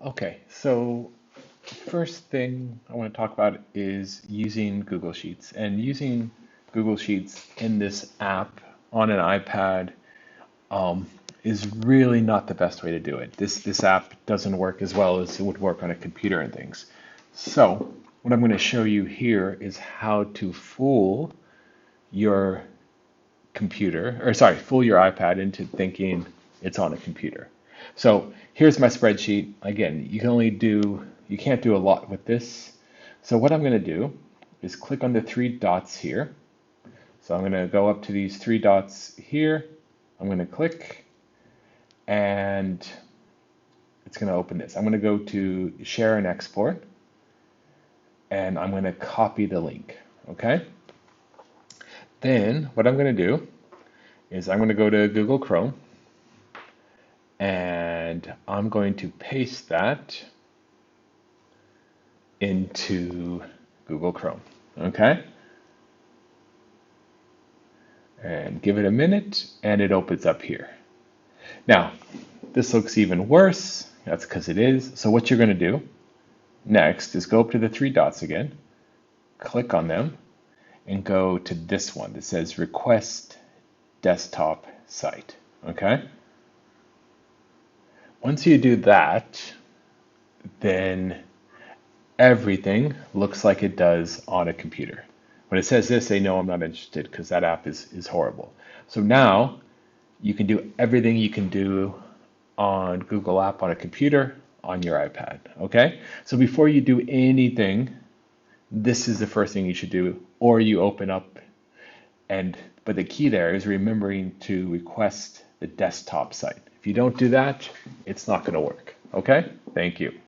Okay, so first thing I want to talk about is using Google Sheets. And using Google Sheets in this app on an iPad um, is really not the best way to do it. This app doesn't work as well as it would work on a computer and things. So what I'm going to show you here is how to fool your computer, or sorry, fool your iPad into thinking it's on a computer. So here's my spreadsheet. Again, you can't do a lot with this. So what I'm going to do is click on the three dots here. So I'm going to go up to these three dots here. I'm going to click and it's going to open this. I'm going to go to share and export and I'm going to copy the link. Okay. Then what I'm going to do is I'm going to go to Google Chrome and I'm going to paste that into Google Chrome. Okay? And give it a minute and it opens up here. Now, this looks even worse. That's because it is. So what you're going to do next is go up to the three dots again, click on them, and go to this one that says Request Desktop Site. Okay? Once you do that, then everything looks like it does on a computer. When it says this, they know I'm not interested because that app is horrible. So now you can do everything you can do on Google App on a computer on your iPad. Okay? So before you do anything, this is the first thing you should do, or you open up but the key there is remembering to request the desktop site. If you don't do that, it's not going to work. Okay? Thank you.